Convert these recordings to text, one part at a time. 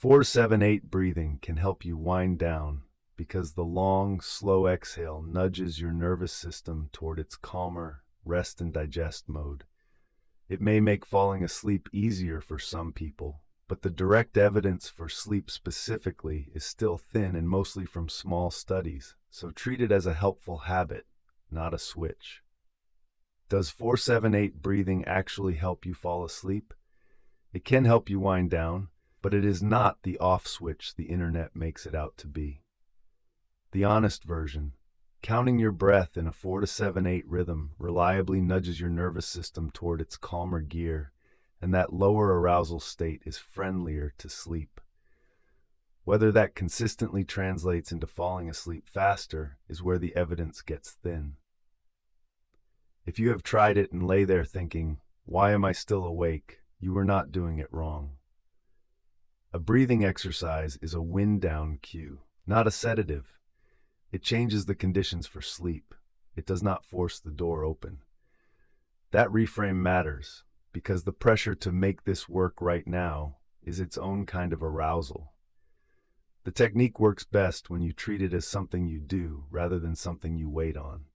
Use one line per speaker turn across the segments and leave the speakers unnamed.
4-7-8 breathing can help you wind down because the long, slow exhale nudges your nervous system toward its calmer, rest and digest mode. It may make falling asleep easier for some people, but the direct evidence for sleep specifically is still thin and mostly from small studies, so treat it as a helpful habit, not a switch. Does 4-7-8 breathing actually help you fall asleep? It can help you wind down, but it is not the off switch the internet makes it out to be. The honest version, counting your breath in a 4-7-8 rhythm reliably nudges your nervous system toward its calmer gear, and that lower arousal state is friendlier to sleep. Whether that consistently translates into falling asleep faster is where the evidence gets thin. If you have tried it and lay there thinking, "Why am I still awake?" you are not doing it wrong. A breathing exercise is a wind-down cue, not a sedative. It changes the conditions for sleep. It does not force the door open. That reframe matters because the pressure to make this work right now is its own kind of arousal. The technique works best when you treat it as something you do rather than something you wait on.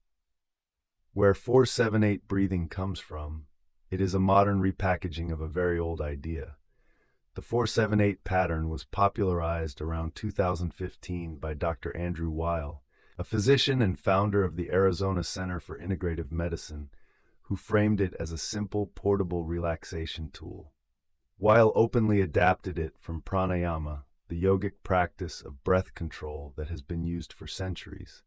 Where 4-7-8 breathing comes from, it is a modern repackaging of a very old idea. The 4-7-8 pattern was popularized around 2015 by Dr. Andrew Weil, a physician and founder of the Arizona Center for Integrative Medicine, who framed it as a simple, portable relaxation tool. Weil openly adapted it from pranayama, the yogic practice of breath control that has been used for centuries.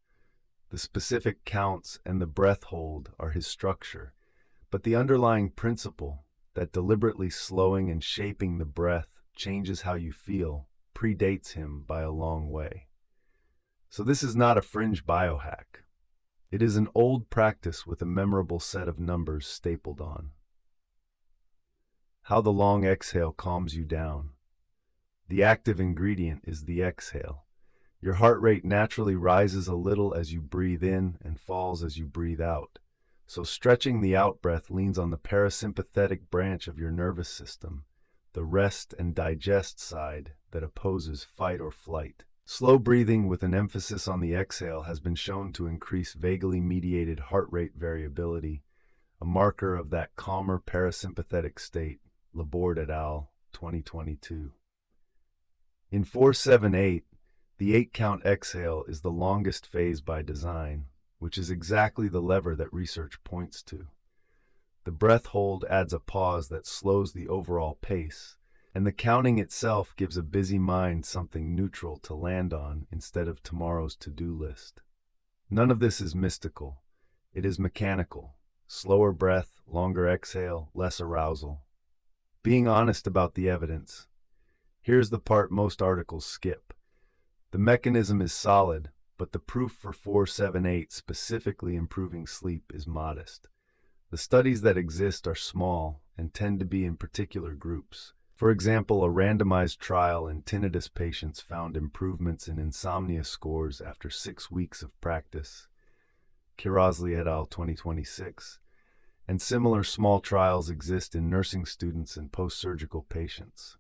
The specific counts and the breath hold are his structure, but the underlying principle, that deliberately slowing and shaping the breath changes how you feel, predates him by a long way. So this is not a fringe biohack. It is an old practice with a memorable set of numbers stapled on. How the long exhale calms you down. The active ingredient is the exhale. Your heart rate naturally rises a little as you breathe in and falls as you breathe out. So stretching the out-breath leans on the parasympathetic branch of your nervous system, the rest and digest side that opposes fight or flight. Slow breathing with an emphasis on the exhale has been shown to increase vaguely mediated heart rate variability, a marker of that calmer parasympathetic state, Laborde et al., 2022. In 4-7-8, the 8-count exhale is the longest phase by design, which is exactly the lever that research points to. The breath hold adds a pause that slows the overall pace, and the counting itself gives a busy mind something neutral to land on instead of tomorrow's to-do list. None of this is mystical. It is mechanical. Slower breath, longer exhale, less arousal. Being honest about the evidence. Here's the part most articles skip. The mechanism is solid, but the proof for 4-7-8 specifically improving sleep is modest. The studies that exist are small and tend to be in particular groups. For example, a randomized trial in tinnitus patients found improvements in insomnia scores after 6 weeks of practice. Kirazli et al. 2026. And similar small trials exist in nursing students and post-surgical patients.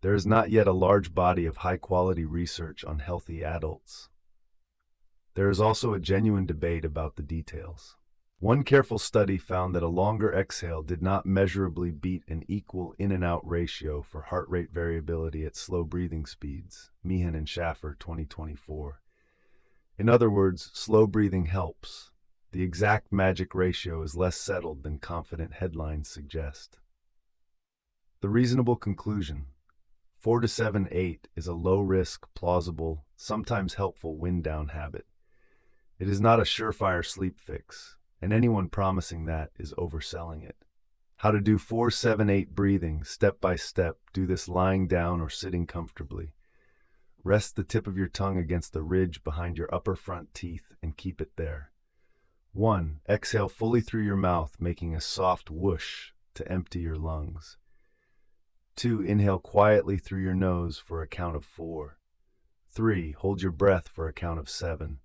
There is not yet a large body of high-quality research on healthy adults. There is also a genuine debate about the details. One careful study found that a longer exhale did not measurably beat an equal in and out ratio for heart rate variability at slow breathing speeds, Meehan and Schaffer, 2024. In other words, slow breathing helps. The exact magic ratio is less settled than confident headlines suggest. The reasonable conclusion: 4-7-8 is a low-risk, plausible, sometimes helpful wind-down habit. It is not a surefire sleep fix, and anyone promising that is overselling it. How to do 4-7-8 breathing, step by step. Do this lying down or sitting comfortably. Rest the tip of your tongue against the ridge behind your upper front teeth and keep it there. 1. Exhale fully through your mouth, making a soft whoosh to empty your lungs. 2. Inhale quietly through your nose for a count of 4. 3. Hold your breath for a count of 7.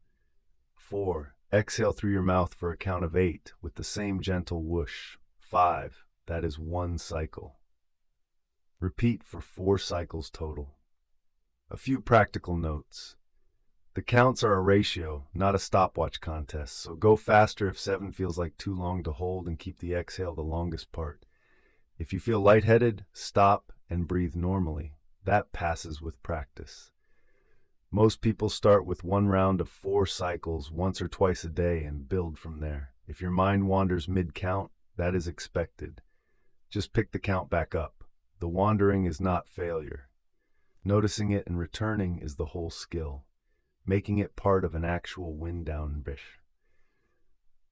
4. Exhale through your mouth for a count of 8 with the same gentle whoosh. 5. That is 1 cycle. Repeat for 4 cycles total. A few practical notes. The counts are a ratio, not a stopwatch contest, so go faster if 7 feels like too long to hold and keep the exhale the longest part. If you feel lightheaded, stop and breathe normally. That passes with practice. Most people start with 1 round of 4 cycles once or twice a day and build from there. If your mind wanders mid-count, that is expected. Just pick the count back up. The wandering is not failure. Noticing it and returning is the whole skill, making it part of an actual wind-down bish.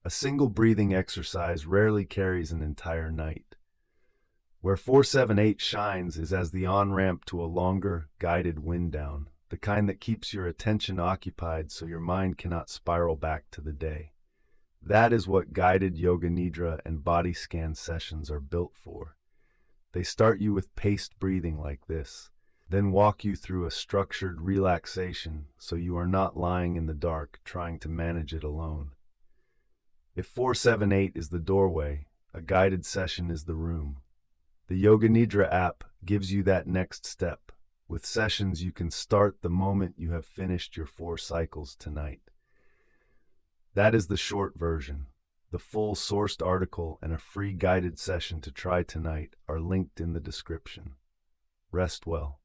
A single breathing exercise rarely carries an entire night. Where 478 shines is as the on-ramp to a longer, guided wind-down, the kind that keeps your attention occupied so your mind cannot spiral back to the day. That is what guided yoga nidra and body scan sessions are built for. They start you with paced breathing like this, then walk you through a structured relaxation so you are not lying in the dark trying to manage it alone. If 478 is the doorway, a guided session is the room. The Yoga Nidra app gives you that next step. With sessions, you can start the moment you have finished your 4 cycles tonight. That is the short version. The full sourced article and a free guided session to try tonight are linked in the description. Rest well.